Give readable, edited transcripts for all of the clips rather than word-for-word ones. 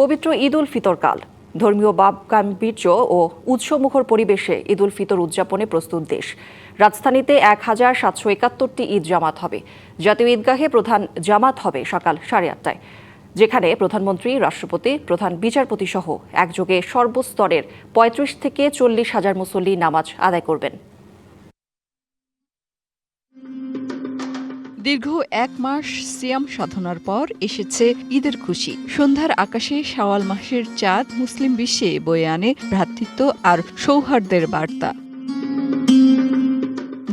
পবিত্র ঈদ উল ফিতর কাল ধর্মীয় ভাবগাম্ভীর্য ও উৎসবমুখর পরিবেশে ঈদ উল ফিতর উদযাপনে প্রস্তুত দেশ। রাজধানীতে 1771টি ঈদ জামাত হবে। জাতীয় ঈদগাহে প্রধান জামাত হবে সকাল 8:30টায়, যেখানে প্রধানমন্ত্রী, রাষ্ট্রপতি, প্রধান বিচারপতি সহ একযোগে সর্বস্তরের 35 থেকে 40 হাজার মুসল্লি নামাজ আদায় করবেন। দীর্ঘ 1 মাস সিয়াম সাধনার পর এসেছে ঈদের খুশি। সন্ধ্যার আকাশে শাওয়াল মাসের চাঁদ মুসলিম বিশ্বে বয়ে আনে ভ্রাতৃত্ব আর সৌহার্দ্যের বার্তা।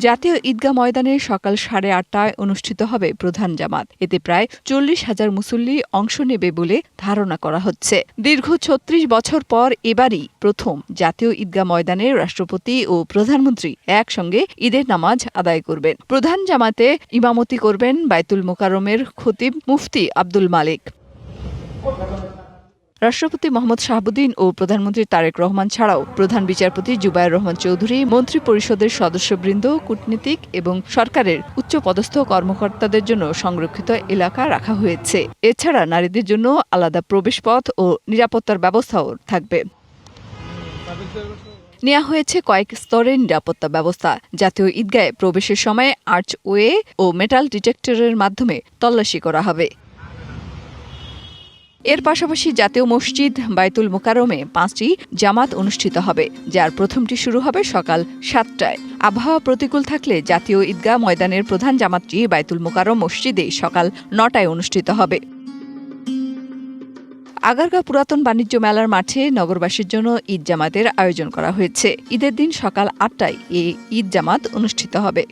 জাতীয় ঈদগাহ ময়দানে সকাল 8:30টায় অনুষ্ঠিত হবে প্রধান জামাত। এতে প্রায় 40 হাজার মুসল্লি অংশ নেবে বলে ধারণা করা হচ্ছে। দীর্ঘ 36 বছর পর এবারই প্রথম জাতীয় ঈদগাহ ময়দানে রাষ্ট্রপতি ও প্রধানমন্ত্রী একসঙ্গে ঈদের নামাজ আদায় করবেন। প্রধান জামাতে ইমামতি করবেন বায়তুল মোকাররমের খতিব মুফতি আব্দুল মালিক। রাষ্ট্রপতি মোহাম্মদ শাহাবুদ্দিন ও প্রধানমন্ত্রী তারেক রহমান ছাড়াও প্রধান বিচারপতি জুবায়ের রহমান চৌধুরী, মন্ত্রী পরিষদের সদস্যবৃন্দ, কূটনীতিক এবং সরকারের উচ্চপদস্থ কর্মকর্তাদের জন্য সংরক্ষিত এলাকা রাখা হয়েছে। এছাড়া নারীদের জন্য আলাদা প্রবেশপথ ও নিরাপত্তার ব্যবস্থাও থাকবে। নেওয়া হয়েছে কয়েক স্তরের নিরাপত্তা ব্যবস্থা। জাতীয় ঈদগাহে প্রবেশের সময় আর্চওয়ে ও মেটাল ডিটেক্টরের মাধ্যমে তল্লাশি করা হবে। এর পাশাপাশি জাতীয় মসজিদ বায়তুল মোকাররমে 5টি জামাত অনুষ্ঠিত হবে, যার প্রথমটি শুরু হবে সকাল 7টায়। আবহাওয়া প্রতিকূল থাকলে জাতীয় ঈদগাহ ময়দানের প্রধান জামাতটি বায়তুল মোকাররম মসজিদে সকাল 9টায় অনুষ্ঠিত হবে। আগারগাঁও পুরাতন বাণিজ্য মেলার মাঠে নগরবাসীর জন্য ঈদ জামাতের আয়োজন করা হয়েছে। ঈদের দিন সকাল 8টায় এই ঈদ জামাত অনুষ্ঠিত হবে।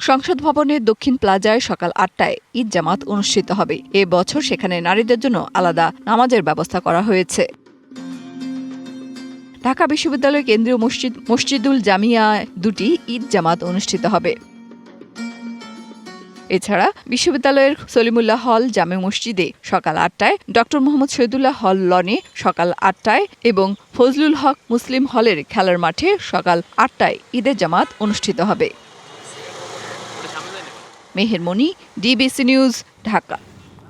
সংসদ ভবনের দক্ষিণ প্লাজায় সকাল 8টায় ঈদ জামাত অনুষ্ঠিত হবে। এ বছর সেখানে নারীদের জন্য আলাদা নামাজের ব্যবস্থা করা হয়েছে। ঢাকা বিশ্ববিদ্যালয় কেন্দ্রীয় মসজিদুল জামিয়ায় 2টি ঈদ জামাত অনুষ্ঠিত হবে। এছাড়া বিশ্ববিদ্যালয়ের সলিমুল্লাহ হল জামে মসজিদে সকাল 8টায়, ড. মোহাম্মদ শহীদুল্লাহ হল লনে সকাল 8টায় এবং ফজলুল হক মুসলিম হলের খেলার মাঠে সকাল 8টায় ঈদের জামাত অনুষ্ঠিত হবে। মেহের মনি, ডিবিসি নিউজ, ঢাকা।